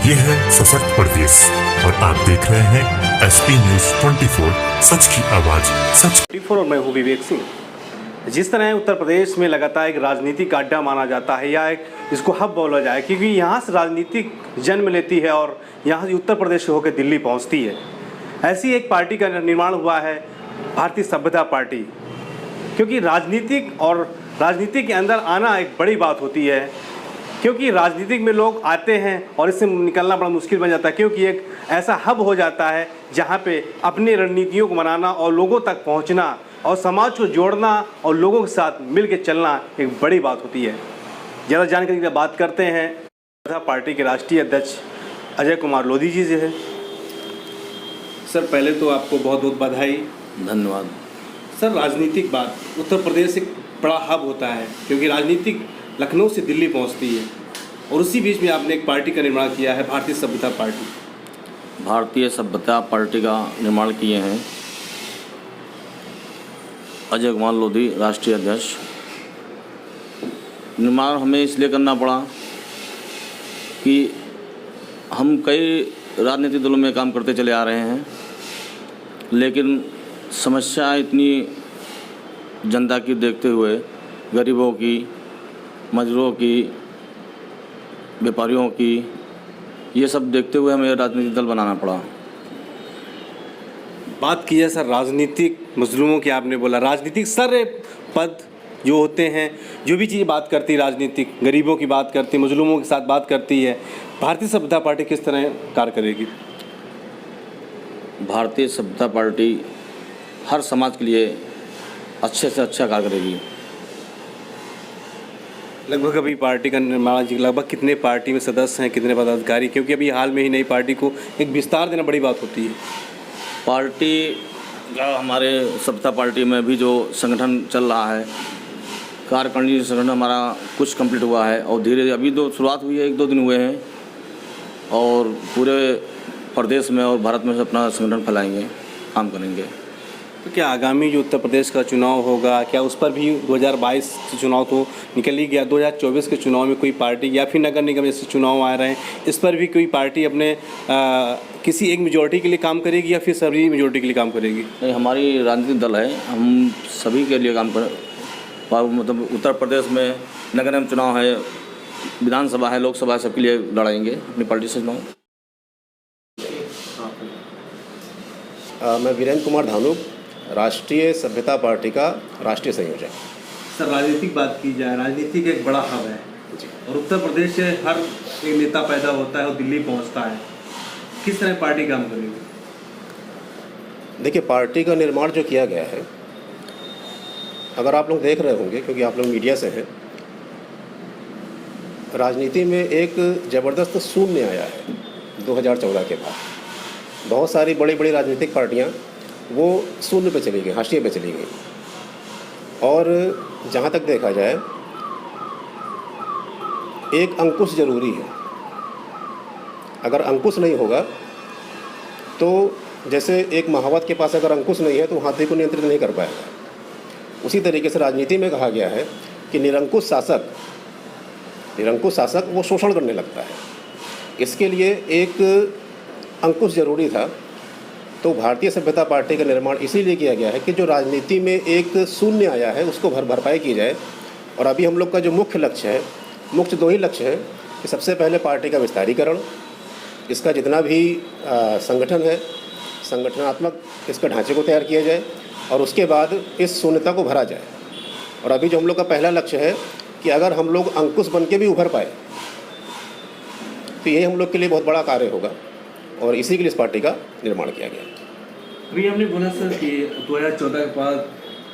ये है सशक्त प्रदेश और आप देख रहे हैं एसपी न्यूज 24, सच की आवाज सच 24 और मैं हूँ विवेक सिंह। जिस तरह उत्तर प्रदेश में लगातार एक राजनीतिक अड्डा माना जाता है या एक इसको हब बोला जाए, क्योंकि यहाँ से राजनीतिक जन्म लेती है और यहाँ से उत्तर प्रदेश से होकर दिल्ली पहुँचती है। ऐसी एक पार्टी का निर्माण हुआ है भारतीय सभ्यता पार्टी, क्योंकि राजनीति के अंदर आना एक बड़ी बात होती है, क्योंकि राजनीतिक में लोग आते हैं और इससे निकलना बड़ा मुश्किल बन जाता है, क्योंकि एक ऐसा हब हो जाता है जहाँ पे अपनी रणनीतियों को बनाना और लोगों तक पहुँचना और समाज को जोड़ना और लोगों के साथ मिल के चलना एक बड़ी बात होती है। ज़्यादा जानकारी की बात करते हैं पार्टी के राष्ट्रीय अध्यक्ष अजय कुमार लोधी जी से है। सर, पहले तो आपको बहुत बहुत बधाई। धन्यवाद। सर, राजनीतिक बात, उत्तर प्रदेश एक बड़ा हब होता है, क्योंकि राजनीतिक लखनऊ से दिल्ली पहुंचती है और उसी बीच में आपने एक पार्टी का निर्माण किया है, भारतीय सभ्यता पार्टी। भारतीय सभ्यता पार्टी का निर्माण किए हैं अजय कुमार लोधी, राष्ट्रीय अध्यक्ष। निर्माण हमें इसलिए करना पड़ा कि हम कई राजनीतिक दलों में काम करते चले आ रहे हैं, लेकिन समस्या इतनी जनता की देखते हुए, गरीबों की, मजदूरों की, व्यापारियों की, ये सब देखते हुए हमें राजनीतिक दल बनाना पड़ा। बात की है सर राजनीतिक मजलूमों की, आपने बोला राजनीतिक सारे पद जो होते हैं, जो भी चीज़ बात करती है राजनीतिक, गरीबों की बात करती है, मजलूमों के साथ बात करती है, भारतीय सभ्यता पार्टी किस तरह कार्य करेगी? भारतीय सभ्यता पार्टी हर समाज के लिए अच्छे से अच्छा कार्य करेगी। लगभग अभी पार्टी का निर्माण लगभग कितने पार्टी में सदस्य हैं, कितने पदाधिकारी, क्योंकि अभी हाल में ही नई पार्टी को एक विस्तार देना बड़ी बात होती है। पार्टी का हमारे सभ्यता पार्टी में भी जो संगठन चल रहा है, कार्यकारिणी संगठन हमारा कुछ कंप्लीट हुआ है और धीरे धीरे अभी तो शुरुआत हुई है, 1-2 दिन हुए हैं, और पूरे प्रदेश में और भारत में से अपना संगठन फैलाएंगे, काम करेंगे। तो क्या आगामी जो उत्तर प्रदेश का चुनाव होगा, क्या उस पर भी 2022 चुनाव तो निकल ही गया, 2024 के चुनाव में कोई पार्टी या फिर नगर निगम जैसे चुनाव आ रहे हैं, इस पर भी कोई पार्टी अपने किसी एक मेजोरिटी के लिए काम करेगी या फिर सभी मेजोरिटी के लिए काम करेगी? नहीं, हमारी राजनीतिक दल है, हम सभी के लिए काम करें। मतलब उत्तर प्रदेश में नगर निगम चुनाव है, विधानसभा है, लोकसभा है, सबके लिए लड़ाएंगे अपनी पार्टी से चुनाव। मैं वीरेंद्र कुमार धानुक, राष्ट्रीय सभ्यता पार्टी का राष्ट्रीय संयोजक। सर, राजनीतिक बात की जाए, राजनीति का एक बड़ा हब है और उत्तर प्रदेश से हर एक नेता पैदा होता है और दिल्ली पहुंचता है। किस तरह पार्टी काम करेगी? देखिए, पार्टी का निर्माण जो किया गया है, अगर आप लोग देख रहे होंगे, क्योंकि आप लोग मीडिया से हैं, राजनीति में एक ज़बरदस्त शून्य आया है 2014 के बाद। बहुत सारी बड़ी बड़ी राजनीतिक पार्टियां वो शून्य पे चली गई, हाशिए पे चली गई। और जहाँ तक देखा जाए, एक अंकुश ज़रूरी है। अगर अंकुश नहीं होगा तो जैसे एक महावत के पास अगर अंकुश नहीं है तो हाथी को नियंत्रित नहीं कर पाएगा। उसी तरीके से राजनीति में कहा गया है कि निरंकुश शासक वो शोषण करने लगता है। इसके लिए एक अंकुश ज़रूरी था। तो भारतीय सभ्यता पार्टी का निर्माण इसीलिए किया गया है कि जो राजनीति में एक शून्य आया है उसको भरपाई की जाए। और अभी हम लोग का जो मुख्य 2 ही लक्ष्य है कि सबसे पहले पार्टी का विस्तारीकरण, इसका जितना भी संगठन है, संगठनात्मक इसका ढांचे को तैयार किया जाए और उसके बाद इस शून्यता को भरा जाए। और अभी जो हम लोग का पहला लक्ष्य है कि अगर हम लोग अंकुश बन के भी उभर पाए तो ये हम लोग के लिए बहुत बड़ा कार्य होगा और इसी के लिए इस पार्टी का निर्माण किया गया। अभी हमने बोला सर कि 2014 के बाद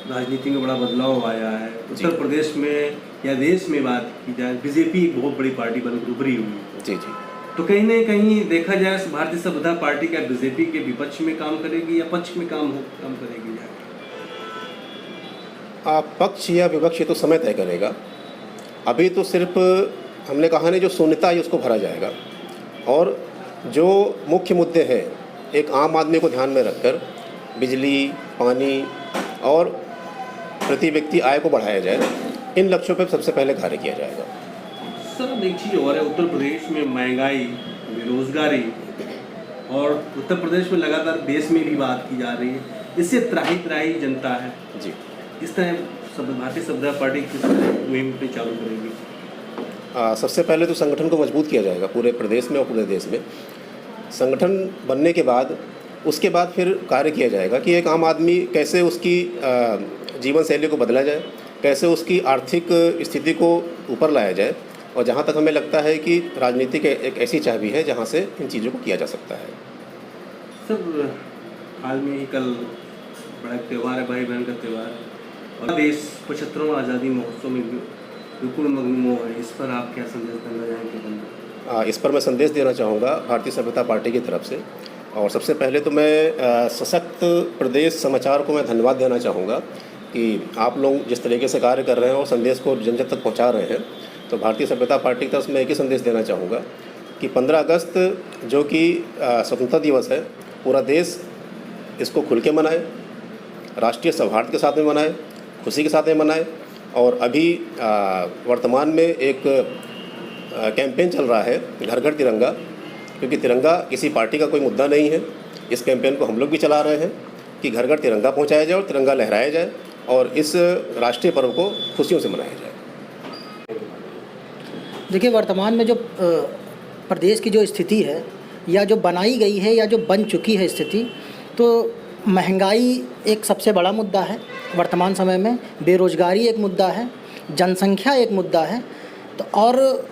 राजनीति में बड़ा बदलाव आया है। उत्तर प्रदेश में या देश में बात की जाए, बीजेपी एक बहुत बड़ी पार्टी बनकर उभरी हुई है। जी। तो कहीं ना कहीं देखा जाए भारतीय सभ्यता पार्टी क्या बीजेपी के विपक्ष में काम करेगी या पक्ष में काम करेगी? पक्ष या विपक्ष तो समय तय करेगा। अभी तो सिर्फ हमने कहा नहीं, जो शून्यता है उसको भरा जाएगा और जो मुख्य मुद्दे हैं, एक आम आदमी को ध्यान में रखकर बिजली, पानी और प्रति व्यक्ति आय को बढ़ाया जाए, इन लक्ष्यों पर सबसे पहले कार्य किया जाएगा। सर, अब एक चीज़ और है, उत्तर प्रदेश में महंगाई बेरोजगारी और उत्तर प्रदेश में लगातार देश में भी बात की जा रही है, इससे त्राही त्राही जनता है जी। इस तरह भारतीय जनता पार्टी किस तरह मुहिम पे चालू करेगी? सबसे पहले तो संगठन को मजबूत किया जाएगा पूरे प्रदेश में और पूरे देश में। संगठन बनने के बाद उसके बाद फिर कार्य किया जाएगा कि एक आम आदमी कैसे उसकी जीवन शैली को बदला जाए, कैसे उसकी आर्थिक स्थिति को ऊपर लाया जाए, और जहाँ तक हमें लगता है कि राजनीति की एक ऐसी चाबी है जहाँ से इन चीज़ों को किया जा सकता है। सर, हाल में ही कल बड़ा त्यौहार है, भाई बहन का त्यौहार है, और देश 75वां आज़ादी महोत्सव में बिल्कुल मगनमो है, इस पर आप क्या संदेश देना चाहेंगे? इस पर मैं संदेश देना चाहूँगा भारतीय सभ्यता पार्टी की तरफ से, और सबसे पहले तो मैं सशक्त प्रदेश समाचार को मैं धन्यवाद देना चाहूँगा कि आप लोग जिस तरीके से कार्य कर रहे हैं और संदेश को जन जन तक पहुँचा रहे हैं। तो भारतीय सभ्यता पार्टी की तरफ से मैं एक ही संदेश देना चाहूँगा कि 15 अगस्त जो कि स्वतंत्रता दिवस है, पूरा देश इसको खुल के मनाए, राष्ट्रीय सौहार्द के साथ में मनाए, खुशी के साथ में मनाए। और अभी वर्तमान में एक कैंपेन चल रहा है घर घर तिरंगा, क्योंकि तिरंगा किसी पार्टी का कोई मुद्दा नहीं है। इस कैंपेन को हम लोग भी चला रहे हैं कि घर घर तिरंगा पहुंचाया जाए और तिरंगा लहराया जाए और इस राष्ट्रीय पर्व को खुशियों से मनाया जाए। देखिए, वर्तमान में जो प्रदेश की जो स्थिति है या जो बनाई गई है या जो बन चुकी है स्थिति, तो महंगाई एक सबसे बड़ा मुद्दा है वर्तमान समय में, बेरोज़गारी एक मुद्दा है, जनसंख्या एक मुद्दा है। तो और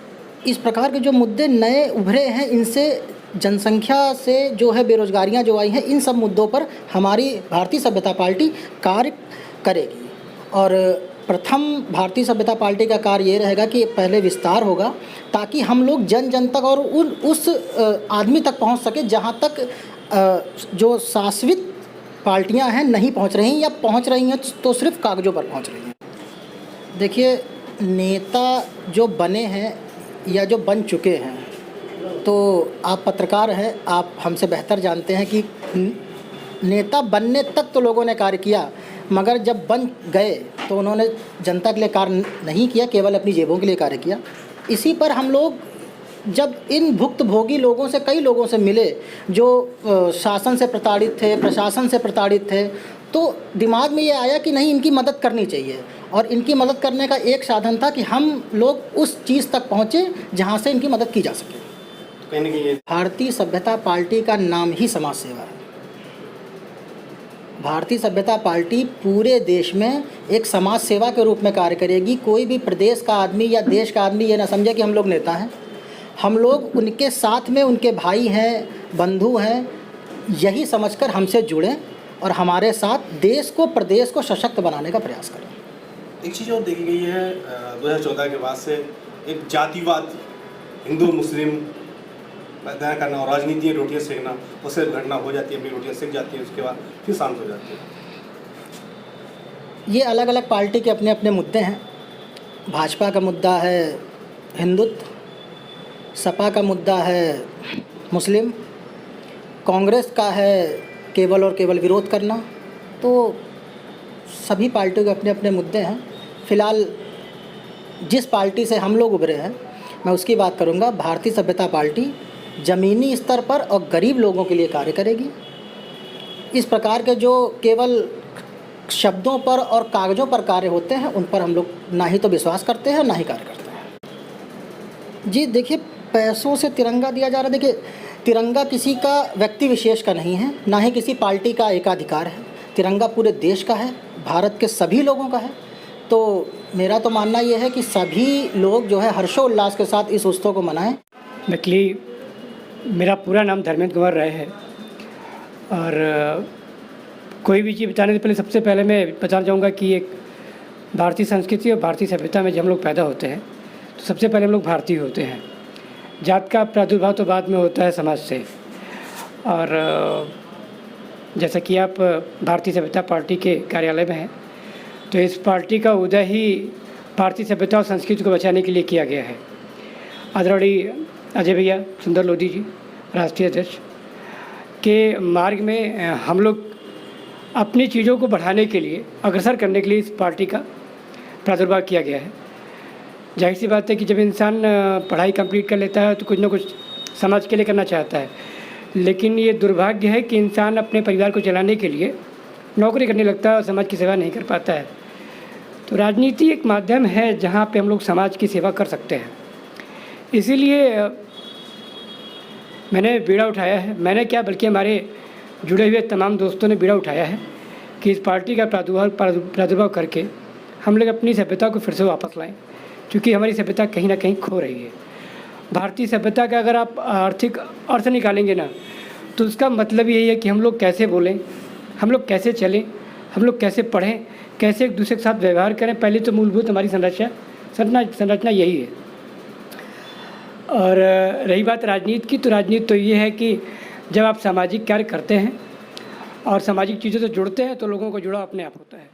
इस प्रकार के जो मुद्दे नए उभरे हैं, इनसे जनसंख्या से जो है बेरोज़गारियाँ जो आई हैं, इन सब मुद्दों पर हमारी भारतीय सभ्यता पार्टी कार्य करेगी। और प्रथम भारतीय सभ्यता पार्टी का कार्य ये रहेगा कि पहले विस्तार होगा ताकि हम लोग जन जन तक और उस आदमी तक पहुंच सके जहां तक जो शासित पार्टियां हैं नहीं पहुंच रही या पहुंच रही हैं तो सिर्फ कागज़ों पर पहुंच रही हैं। देखिए, नेता जो बने हैं या जो बन चुके हैं, तो आप पत्रकार हैं, आप हमसे बेहतर जानते हैं कि नेता बनने तक तो लोगों ने कार्य किया, मगर जब बन गए तो उन्होंने जनता के लिए कार्य नहीं किया, केवल अपनी जेबों के लिए कार्य किया। इसी पर हम लोग जब इन भुक्तभोगी लोगों से, कई लोगों से मिले जो शासन से प्रताड़ित थे, प्रशासन से प्रताड़ित थे, तो दिमाग में ये आया कि नहीं, इनकी मदद करनी चाहिए। और इनकी मदद करने का एक साधन था कि हम लोग उस चीज़ तक पहुँचे जहाँ से इनकी मदद की जा सके। कहीं ना कहीं भारतीय सभ्यता पार्टी का नाम ही समाज सेवा है। भारतीय सभ्यता पार्टी पूरे देश में एक समाज सेवा के रूप में कार्य करेगी। कोई भी प्रदेश का आदमी या देश का आदमी ये ना समझे कि हम लोग नेता हैं, हम लोग उनके साथ में उनके भाई हैं, बंधु हैं, यही समझकर हमसे जुड़ें और हमारे साथ देश को, प्रदेश को सशक्त बनाने का प्रयास करें। एक चीज़ और देखी गई है 2014 के बाद से, एक जातिवाद, हिंदू मुस्लिम पैदा करना और राजनीति में रोटियाँ सेकना, उससे घटना हो जाती है, अपनी रोटियाँ सेक जाती है, उसके बाद फिर शांत हो जाती है। ये अलग अलग पार्टी के अपने अपने मुद्दे हैं। भाजपा का मुद्दा है हिंदुत्व, सपा का मुद्दा है मुस्लिम, कांग्रेस का है केवल और केवल विरोध करना। तो सभी पार्टियों के अपने अपने मुद्दे हैं। फ़िलहाल जिस पार्टी से हम लोग उभरे हैं, मैं उसकी बात करूंगा। भारतीय सभ्यता पार्टी ज़मीनी स्तर पर और गरीब लोगों के लिए कार्य करेगी। इस प्रकार के जो केवल शब्दों पर और कागज़ों पर कार्य होते हैं, उन पर हम लोग ना ही तो विश्वास करते हैं, ना ही कार्य करते हैं। जी देखिए, पैसों से तिरंगा दिया जा रहा है। देखिए, तिरंगा किसी का व्यक्ति विशेष का नहीं है, ना ही किसी पार्टी का एकाधिकार है। तिरंगा पूरे देश का है, भारत के सभी लोगों का है। तो मेरा तो मानना ये है कि सभी लोग जो है हर्षोल्लास के साथ इस उत्सव को मनाएं। नकली, मेरा पूरा नाम धर्मेंद्र कुमार राय है और कोई भी चीज़ बताने से पहले सबसे पहले मैं बताना चाहूँगा कि एक भारतीय संस्कृति और भारतीय सभ्यता में जब हम लोग पैदा होते हैं तो सबसे पहले हम लोग भारतीय होते हैं। जात का प्रादुर्भाव तो बाद में होता है समाज से। और जैसा कि आप भारतीय सभ्यता पार्टी के कार्यालय में हैं, तो इस पार्टी का उदय ही भारतीय सभ्यता और संस्कृति को बचाने के लिए किया गया है। आदरणीय अजय भैया सुंदर लोधी जी, राष्ट्रीय अध्यक्ष के मार्ग में हम लोग अपनी चीज़ों को बढ़ाने के लिए, अग्रसर करने के लिए इस पार्टी का प्रादुर्भाव किया गया है। जाहिर सी बात है कि जब इंसान पढ़ाई कंप्लीट कर लेता है तो कुछ ना कुछ समाज के लिए करना चाहता है। लेकिन ये दुर्भाग्य है कि इंसान अपने परिवार को चलाने के लिए नौकरी करने लगता है और समाज की सेवा नहीं कर पाता है। तो राजनीति एक माध्यम है जहाँ पे हम लोग समाज की सेवा कर सकते हैं। इसीलिए मैंने बीड़ा उठाया है। मैंने क्या, बल्कि हमारे जुड़े हुए तमाम दोस्तों ने बीड़ा उठाया है कि इस पार्टी का प्रादुर्भाव करके हम लोग अपनी सभ्यता को फिर से वापस लाएं, क्योंकि हमारी सभ्यता कहीं ना कहीं खो रही है। भारतीय सभ्यता का अगर आप आर्थिक अर्थ निकालेंगे ना, तो उसका मतलब यही है कि हम लोग कैसे बोलें, हम लोग कैसे चलें, हम लोग कैसे पढ़ें, कैसे एक दूसरे के साथ व्यवहार करें। पहले तो मूलभूत हमारी संरचना यही है। और रही बात राजनीति की, तो राजनीति तो ये है कि जब आप सामाजिक कार्य करते हैं और सामाजिक चीज़ों से जुड़ते हैं तो लोगों को जुड़ाव अपने आप होता है।